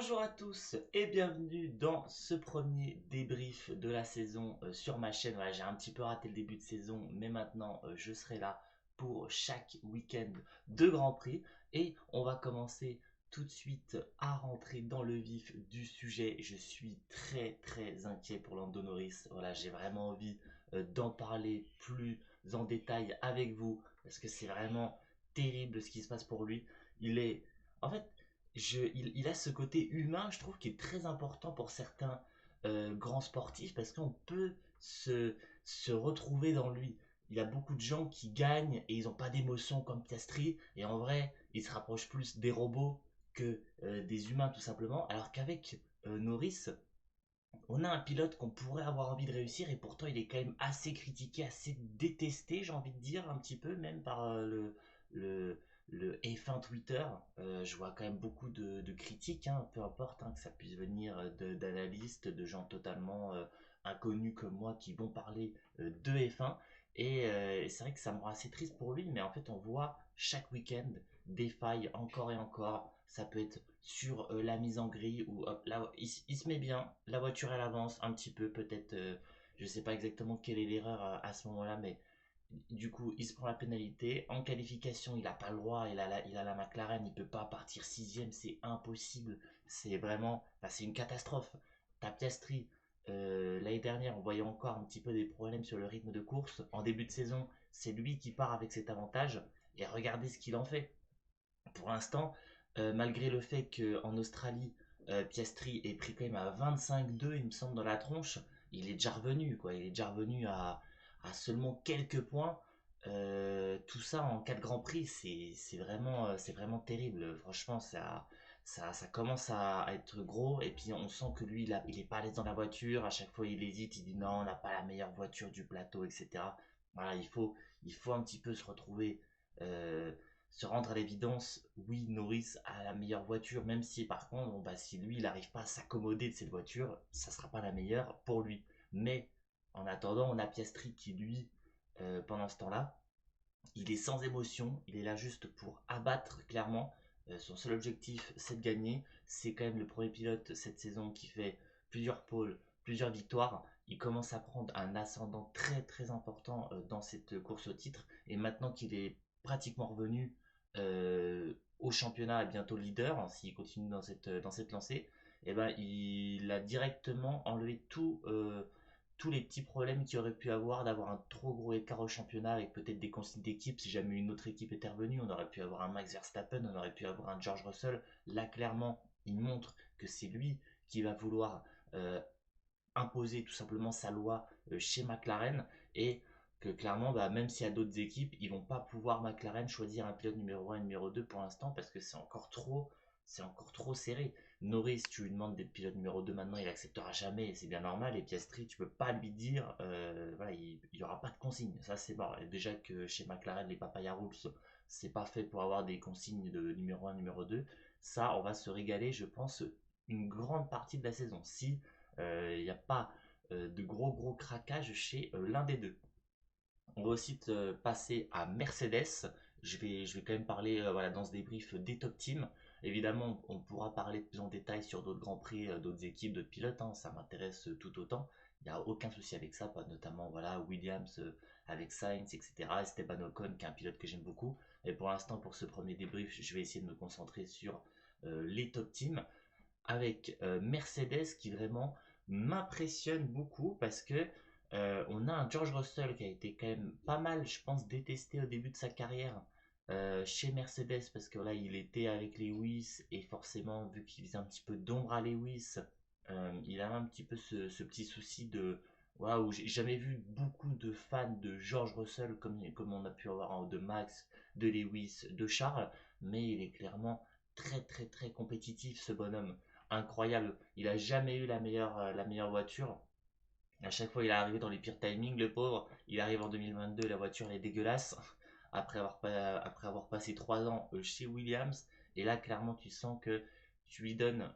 Bonjour à tous et bienvenue dans ce premier débrief de la saison sur ma chaîne. Voilà, j'ai un petit peu raté le début de saison, mais maintenant je serai là pour chaque week-end de Grand Prix. Et on va commencer tout de suite à rentrer dans le vif du sujet. Je suis très inquiet pour Lando Norris. Voilà, j'ai vraiment envie d'en parler plus en détail avec vous parce que c'est vraiment terrible ce qui se passe pour lui. Il est... En fait, il a ce côté humain, je trouve, qui est très important pour certains grands sportifs parce qu'on peut se retrouver dans lui. Il y a beaucoup de gens qui gagnent et ils n'ont pas d'émotion comme Piastri. Et en vrai, ils se rapprochent plus des robots que des humains, tout simplement. Alors qu'avec Norris, on a un pilote qu'on pourrait avoir envie de réussir et pourtant il est quand même assez critiqué, assez détesté, j'ai envie de dire, un petit peu, même par le, le F1 Twitter. Je vois quand même beaucoup de critiques, hein, peu importe hein, que ça puisse venir d'analystes, de gens totalement inconnus comme moi qui vont parler de F1. Et c'est vrai que ça me rend assez triste pour lui, mais en fait on voit chaque week-end des failles encore et encore. Ça peut être sur la mise en grille où hop, là, il se met bien, la voiture elle avance un petit peu, peut-être, je sais pas exactement quelle est l'erreur à ce moment-là, mais du coup il se prend la pénalité. En qualification, il n'a pas le droit, il a la McLaren, il peut pas partir sixième, c'est impossible, c'est vraiment, enfin, c'est une catastrophe. T'as Piastri, l'année dernière, on voyait encore un petit peu des problèmes sur le rythme de course. En début de saison, c'est lui qui part avec cet avantage, et regardez ce qu'il en fait pour l'instant, malgré le fait qu'en Australie, Piastri est pris quand même à 25-2, il me semble, dans la tronche, il est déjà revenu, quoi. Il est déjà revenu à seulement quelques points. Tout ça en 4 Grands Prix, c'est vraiment terrible. Franchement, ça commence à être gros. Et puis, on sent que lui, il est pas à l'aise dans la voiture. À chaque fois, il hésite. Il dit non, on n'a pas la meilleure voiture du plateau, etc. Voilà, il faut un petit peu se retrouver. euh, Se rendre à l'évidence, oui, Norris a la meilleure voiture, même si par contre, bon, bah, si lui, il n'arrive pas à s'accommoder de cette voiture, ça ne sera pas la meilleure pour lui. Mais en attendant, on a Piastri qui, lui, pendant ce temps-là, il est sans émotion, il est là juste pour abattre clairement. Son seul objectif, c'est de gagner. C'est quand même le premier pilote cette saison qui fait plusieurs pôles, plusieurs victoires. Il commence à prendre un ascendant très important dans cette course au titre. Et maintenant qu'il est pratiquement revenu au championnat et bientôt leader, hein, s'il continue dans cette lancée, et ben, il a directement enlevé tous les petits problèmes qu'il aurait pu avoir d'avoir un trop gros écart au championnat avec peut-être des consignes d'équipe. Si jamais une autre équipe était revenue, on aurait pu avoir un Max Verstappen, on aurait pu avoir un George Russell. Là, clairement, il montre que c'est lui qui va vouloir euh, imposer tout simplement sa loi chez McLaren et que clairement, bah, même s'il y a d'autres équipes, ils vont pas pouvoir McLaren choisir un pilote numéro un et numéro 2 pour l'instant parce que c'est encore trop serré. Norris, tu lui demandes d'être pilote numéro 2 maintenant, il acceptera jamais et c'est bien normal. Et Piastri, tu peux pas lui dire, voilà, il y aura pas de consigne. Ça, c'est mort. Et déjà que chez McLaren, les papaya rules, c'est pas fait pour avoir des consignes de numéro un numéro 2. Ça, on va se régaler, je pense, une grande partie de la saison. Si il n'y a pas de gros craquage chez l'un des deux. On va aussi passer à Mercedes. Je vais quand même parler voilà, dans ce débrief des top teams. Évidemment, on pourra parler plus en détail sur d'autres grands prix, d'autres équipes, d'autres pilotes, hein, ça m'intéresse tout autant. Il n'y a aucun souci avec ça, notamment voilà, Williams avec Sainz, etc. Esteban Ocon, qui est un pilote que j'aime beaucoup. Et pour l'instant, pour ce premier débrief, je vais essayer de me concentrer sur les top teams avec Mercedes qui vraiment m'impressionne beaucoup parce que on a un George Russell qui a été quand même pas mal, je pense, détesté au début de sa carrière chez Mercedes parce que là il était avec Lewis et forcément vu qu'il faisait un petit peu d'ombre à Lewis, il a un petit peu ce petit souci de waouh, j'ai jamais vu beaucoup de fans de George Russell comme on a pu avoir de Max, de Lewis, de Charles, mais il est clairement très compétitif ce bonhomme, incroyable. Il a jamais eu la meilleure voiture. À chaque fois, il est arrivé dans les pires timings, le pauvre. Il arrive en 2022, la voiture elle est dégueulasse. Après avoir passé 3 ans chez Williams. Et là, clairement, tu sens que tu lui donnes,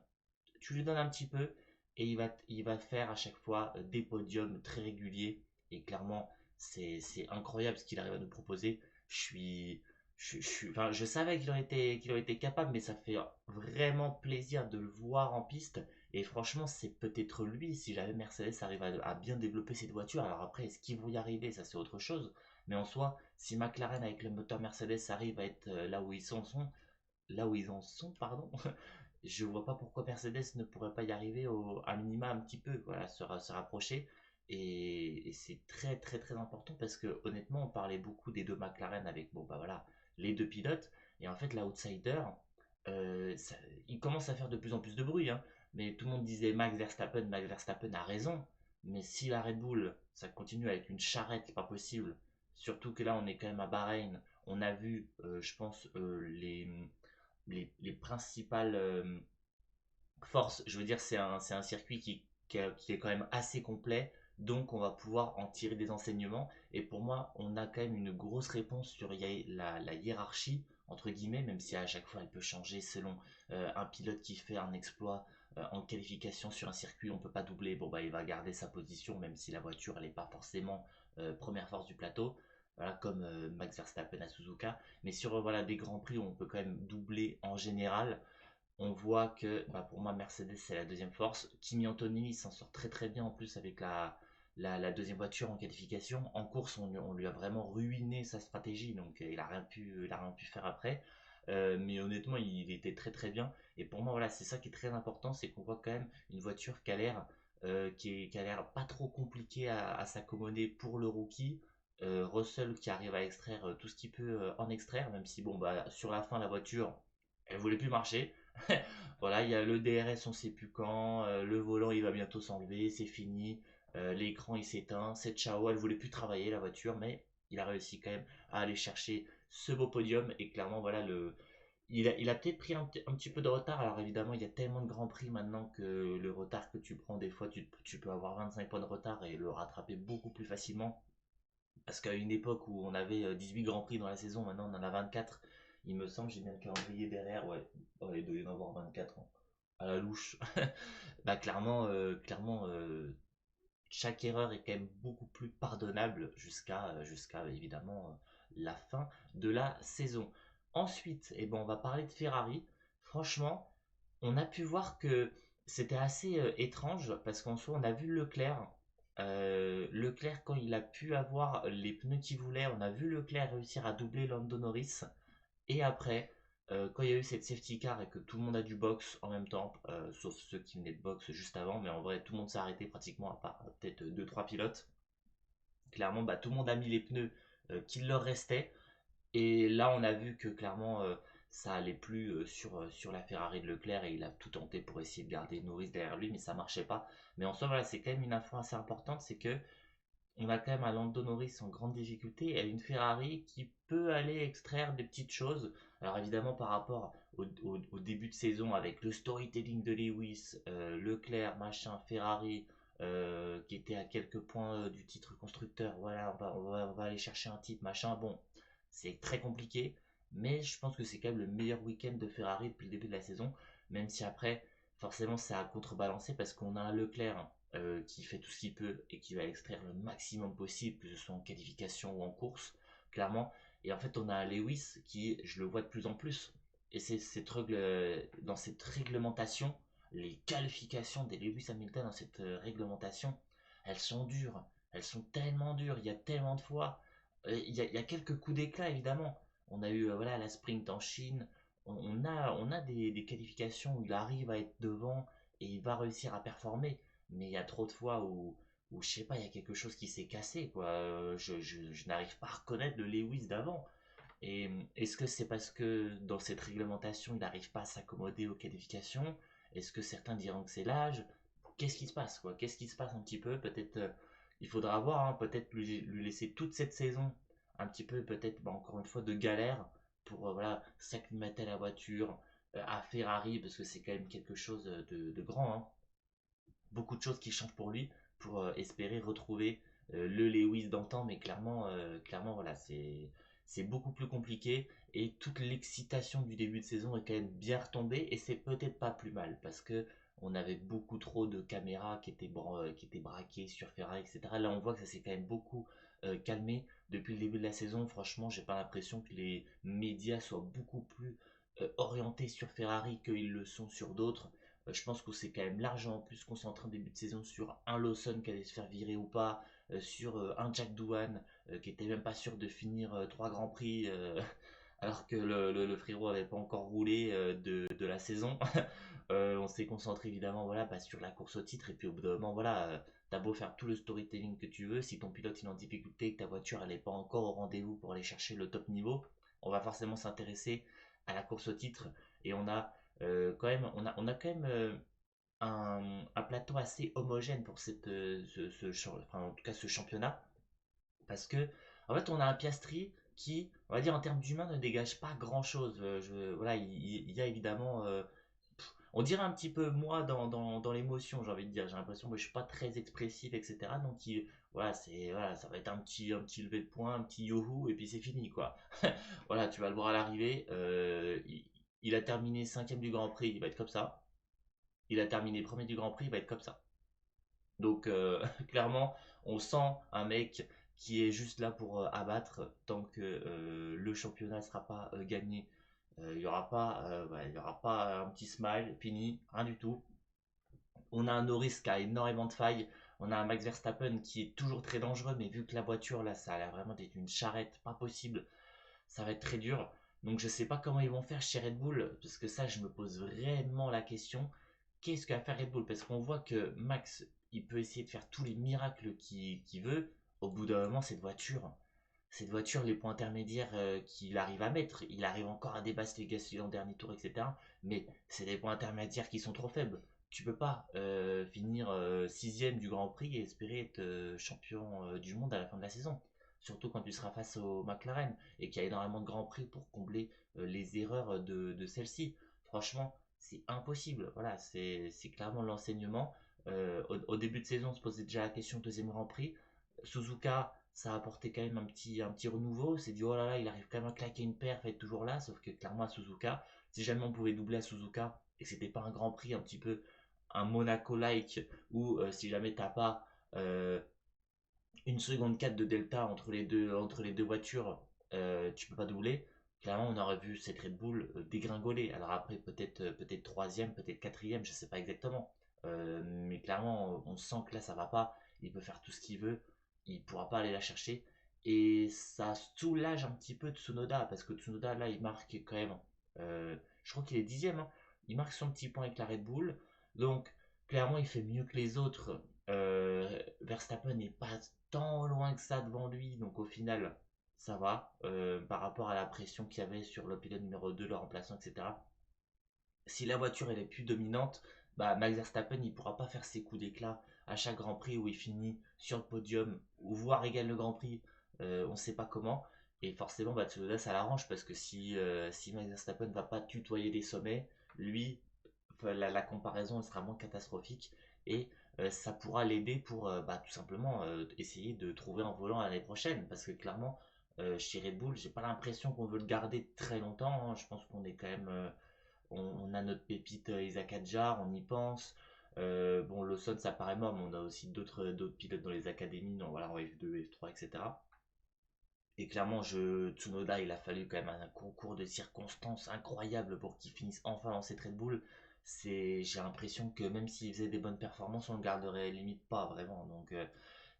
tu lui donnes un petit peu. Et il va faire à chaque fois des podiums très réguliers. Et clairement, c'est incroyable ce qu'il arrive à nous proposer. Je suis, enfin, je savais qu'il aurait été capable, mais ça fait vraiment plaisir de le voir en piste. Et franchement, c'est peut-être lui, si jamais Mercedes arrive à bien développer cette voiture. Alors après, est-ce qu'ils vont y arriver? Ça, c'est autre chose. Mais en soi, si McLaren avec le moteur Mercedes arrive à être là où là où ils en sont, pardon, je vois pas pourquoi Mercedes ne pourrait pas y arriver à minima un petit peu, voilà, se rapprocher. Et c'est très très très important parce que honnêtement, on parlait beaucoup des deux McLaren avec bon bah voilà les deux pilotes et en fait l'outsider, ça, il commence à faire de plus en plus de bruit, hein, mais tout le monde disait Max Verstappen a raison, mais si la Red Bull ça continue avec une charrette pas possible, surtout que là on est quand même à Bahreïn, on a vu, je pense les principales forces. Je veux dire, c'est un circuit qui est quand même assez complet, donc on va pouvoir en tirer des enseignements. Et pour moi, on a quand même une grosse réponse sur la hiérarchie, entre guillemets, même si à chaque fois elle peut changer selon un pilote qui fait un exploit en qualification sur un circuit, on ne peut pas doubler. Bon, bah, il va garder sa position, même si la voiture, elle n'est pas forcément première force du plateau. Voilà, comme Max Verstappen à Suzuka. Mais sur voilà, des grands prix où on peut quand même doubler en général, on voit que bah, pour moi Mercedes c'est la deuxième force. Kimi Antonelli s'en sort très très bien en plus avec la deuxième voiture en qualification. En course on lui a vraiment ruiné sa stratégie donc il a rien pu faire après. Mais honnêtement il était très très bien. Et pour moi voilà c'est ça qui est très important, c'est qu'on voit quand même une voiture qui a l'air qui a l'air pas trop compliquée à s'accommoder pour le rookie. Russell qui arrive à extraire tout ce qu'il peut en extraire, même si bon bah sur la fin la voiture elle voulait plus marcher. Voilà, il y a le DRS, on sait plus quand, le volant il va bientôt s'enlever, c'est fini, l'écran il s'éteint, c'est ciao, elle voulait plus travailler la voiture, mais il a réussi quand même à aller chercher ce beau podium et clairement voilà il a peut-être pris un petit peu de retard. Alors évidemment il y a tellement de grands prix maintenant que le retard que tu prends des fois tu peux avoir 25 points de retard et le rattraper beaucoup plus facilement. Parce qu'à une époque où on avait 18 grands prix dans la saison, maintenant on en a 24. Il me semble, j'ai bien le calendrier derrière, ouais, il doit y en avoir 24 ans. À la louche. Bah clairement chaque erreur est quand même beaucoup plus pardonnable jusqu'à évidemment la fin de la saison. Ensuite, eh ben, on va parler de Ferrari. Franchement, on a pu voir que c'était assez étrange parce qu'en soi, on a vu Leclerc. Leclerc, quand il a pu avoir les pneus qu'il voulait, on a vu Leclerc réussir à doubler Lando Norris. Et après, quand il y a eu cette safety car et que tout le monde a du box en même temps, sauf ceux qui venaient de box juste avant, mais en vrai, tout le monde s'est arrêté pratiquement, à part peut-être deux trois pilotes. Clairement, bah, tout le monde a mis les pneus qu'il leur restait. Et là, on a vu que clairement, ça allait plus sur la Ferrari de Leclerc et il a tout tenté pour essayer de garder Norris derrière lui, mais ça marchait pas. Mais en soi, voilà, c'est quand même une info assez importante, c'est que on a quand même un Lando Norris en grande difficulté et une Ferrari qui peut aller extraire des petites choses. Alors évidemment par rapport au début de saison avec le storytelling de Lewis, Leclerc, machin, Ferrari, qui était à quelques points du titre constructeur, voilà, on va aller chercher un titre, machin, bon, c'est très compliqué, mais je pense que c'est quand même le meilleur week-end de Ferrari depuis le début de la saison, même si après, forcément, ça a contrebalancé parce qu'on a un Leclerc qui fait tout ce qu'il peut et qui va extraire le maximum possible, que ce soit en qualification ou en course, clairement. Et en fait, on a un Lewis qui, je le vois de plus en plus. Et dans cette réglementation, les qualifications des Lewis Hamilton dans cette réglementation, elles sont dures. Elles sont tellement dures. Il y a tellement de fois. Il y a quelques coups d'éclat, évidemment. On a eu voilà, la sprint en Chine. On a des qualifications où il arrive à être devant et il va réussir à performer. Mais il y a trop de fois où je sais pas, il y a quelque chose qui s'est cassé, quoi. Je n'arrive pas à reconnaître le Lewis d'avant. Et est-ce que c'est parce que dans cette réglementation, il n'arrive pas à s'accommoder aux qualifications? Est-ce que certains diront que c'est l'âge? Qu'est-ce qui se passe, quoi? Qu'est-ce qui se passe un petit peu? Peut-être, il faudra voir, hein, peut-être lui laisser toute cette saison, un petit peu, peut-être, bah, encore une fois, de galère pour voilà, s'acclimater à la voiture, à Ferrari, parce que c'est quand même quelque chose de grand, hein. Beaucoup de choses qui changent pour lui pour espérer retrouver le Lewis d'antan, mais clairement voilà, c'est beaucoup plus compliqué et toute l'excitation du début de saison est quand même bien retombée et c'est peut-être pas plus mal parce que on avait beaucoup trop de caméras qui étaient braquées sur Ferrari, etc. Là, on voit que ça s'est quand même beaucoup calmé depuis le début de la saison. Franchement, j'ai pas l'impression que les médias soient beaucoup plus orientés sur Ferrari qu'ils le sont sur d'autres. Je pense qu'on s'est quand même largement plus concentré en début de saison sur un Lawson qui allait se faire virer ou pas, sur un Jack Doohan qui était même pas sûr de finir 3 grands prix alors que le frérot avait pas encore roulé de la saison. On s'est concentré évidemment voilà, sur la course au titre et puis au bout d'un moment voilà, t'as beau faire tout le storytelling que tu veux, si ton pilote il est en difficulté et que ta voiture elle n'est pas encore au rendez-vous pour aller chercher le top niveau, on va forcément s'intéresser à la course au titre et on a quand même un plateau assez homogène pour enfin, en tout cas ce championnat parce que en fait on a un Piastri qui on va dire en termes d'humain ne dégage pas grand chose. Voilà, il y a évidemment on dirait un petit peu moi dans l'émotion, j'ai envie de dire. J'ai l'impression que je suis pas très expressif, etc. Donc voilà, ça va être un petit lever de poing, un petit youhou, et puis c'est fini, quoi. Voilà, tu vas le voir à l'arrivée. Il a terminé cinquième du Grand Prix, il va être comme ça. Il a terminé premier du Grand Prix, il va être comme ça. Donc clairement, on sent un mec qui est juste là pour abattre tant que le championnat ne sera pas gagné. Il y aura pas un petit smile, fini, rien du tout. On a un Norris qui a énormément de failles. On a un Max Verstappen qui est toujours très dangereux, mais vu que la voiture là, ça a l'air vraiment d'être une charrette, pas possible. Ça va être très dur. Donc je sais pas comment ils vont faire chez Red Bull, parce que ça, je me pose vraiment la question. Qu'est-ce qu'a fait Red Bull? Parce qu'on voit que Max, il peut essayer de faire tous les miracles qu'il veut. Au bout d'un moment, cette voiture, les points intermédiaires qu'il arrive à mettre, il arrive encore à dépasser les Gasly en dernier tour, etc. Mais c'est des points intermédiaires qui sont trop faibles. Tu peux pas finir sixième du Grand Prix et espérer être champion du monde à la fin de la saison. Surtout quand tu seras face au McLaren et qu'il y a énormément de Grands Prix pour combler les erreurs de celle-ci. Franchement, c'est impossible. Voilà, c'est clairement l'enseignement. Au début de saison, on se posait déjà la question deuxième Grand Prix. Suzuka, ça a apporté quand même un petit renouveau. C'est dit, oh là là, il arrive quand même à claquer une perf, être toujours là. Sauf que clairement, à Suzuka, si jamais on pouvait doubler à Suzuka et que c'était pas un Grand Prix un petit peu un Monaco-like, ou si jamais t'as pas euh, une seconde 4 de delta entre les deux voitures, tu peux pas doubler. Clairement, on aurait vu cette Red Bull dégringoler. Alors après, peut-être troisième, peut-être quatrième, je sais pas exactement. Mais clairement, on sent que là, ça va pas. Il peut faire tout ce qu'il veut. Il pourra pas aller la chercher. Et ça soulage un petit peu Tsunoda, parce que Tsunoda, là, il marque quand même. Je crois qu'il est dixième, hein. Il marque son petit point avec la Red Bull. Donc, clairement, il fait mieux que les autres. Verstappen n'est pas tant loin que ça devant lui, donc au final, ça va par rapport à la pression qu'il y avait sur le pilote numéro 2, le remplaçant, etc. Si la voiture elle est plus dominante, bah, Max Verstappen il pourra pas faire ses coups d'éclat à chaque Grand Prix où il finit sur le podium ou voire il gagne le Grand Prix, on ne sait pas comment. Et forcément, bah, Tsunoda ça l'arrange parce que si Max Verstappen ne va pas tutoyer les sommets, lui, enfin, la comparaison elle sera moins catastrophique et ça pourra l'aider pour bah, tout simplement essayer de trouver un volant l'année prochaine parce que clairement chez Red Bull j'ai pas l'impression qu'on veut le garder très longtemps, hein. Je pense qu'on est quand même on a notre pépite Isaac Hadjar, on y pense. Bon, Lawson, ça paraît mort, mais on a aussi d'autres pilotes dans les académies, donc voilà, en F2, F3, etc. Et clairement, Tsunoda, il a fallu quand même un concours de circonstances incroyable pour qu'il finisse enfin dans cette Red Bull. J'ai l'impression que même s'il faisait des bonnes performances, on le garderait limite pas vraiment. Donc,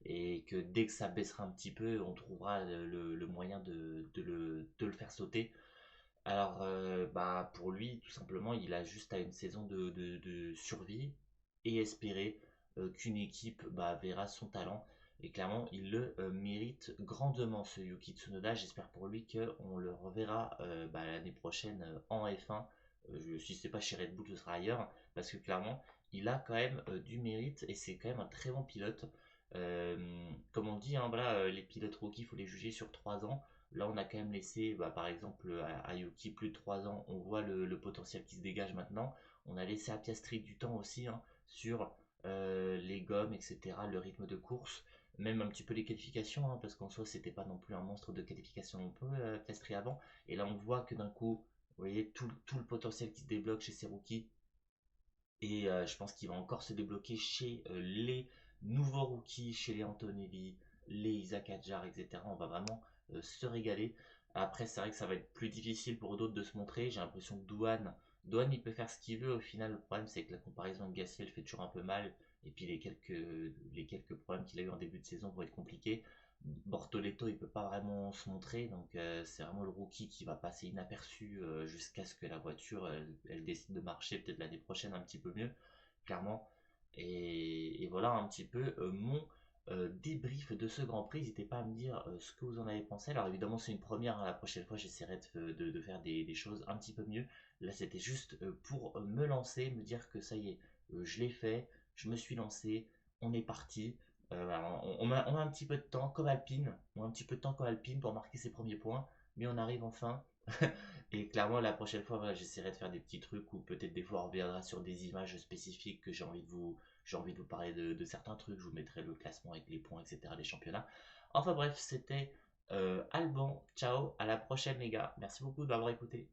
et que dès que ça baissera un petit peu, on trouvera le moyen de le faire sauter. Alors, bah, pour lui, tout simplement, il a juste à une saison de survie et espérer qu'une équipe bah, verra son talent. Et clairement, il le mérite grandement, ce Yuki Tsunoda. J'espère pour lui qu'on le reverra bah, l'année prochaine en F1. Si ce n'est pas chez Red Bull, ce sera ailleurs. Parce que clairement, il a quand même du mérite et c'est quand même un très bon pilote. Comme on dit, hein, voilà, les pilotes rookies, il faut les juger sur 3 ans. Là, on a quand même laissé, bah, par exemple, à Yuki plus de 3 ans. On voit le potentiel qui se dégage maintenant. On a laissé à Piastri du temps aussi hein, sur les gommes, etc., le rythme de course, même un petit peu les qualifications, hein, parce qu'en soi, c'était pas non plus un monstre de qualification non plus, Piastri avant. Et là, on voit que d'un coup, vous voyez tout le potentiel qui se débloque chez ces rookies. Et je pense qu'il va encore se débloquer chez les nouveaux rookies, chez les Antonelli, les Isaac Adjar, etc. On va vraiment se régaler. Après, c'est vrai que ça va être plus difficile pour d'autres de se montrer. J'ai l'impression que Douane, il peut faire ce qu'il veut. Au final, le problème, c'est que la comparaison avec Gasly, elle fait toujours un peu mal. Et puis les quelques problèmes qu'il a eu en début de saison vont être compliqués. Bortoletto, il peut pas vraiment se montrer, donc c'est vraiment le rookie qui va passer inaperçu jusqu'à ce que la voiture elle décide de marcher peut-être l'année prochaine un petit peu mieux, clairement. Et voilà un petit peu mon débrief de ce Grand Prix. N'hésitez pas à me dire ce que vous en avez pensé. Alors évidemment c'est une première, hein. La prochaine fois j'essaierai de faire des choses un petit peu mieux. Là c'était juste pour me lancer, me dire que ça y est, je l'ai fait, je me suis lancé, on est parti. Voilà, on a un petit peu de temps comme Alpine, on a un petit peu de temps comme Alpine pour marquer ses premiers points, mais on arrive enfin. Et clairement, la prochaine fois, voilà, j'essaierai de faire des petits trucs ou peut-être des fois on reviendra sur des images spécifiques que j'ai envie de vous parler de certains trucs. Je vous mettrai le classement avec les points, etc., des championnats. Enfin bref, c'était Alban. Ciao, à la prochaine les gars. Merci beaucoup de m'avoir écouté.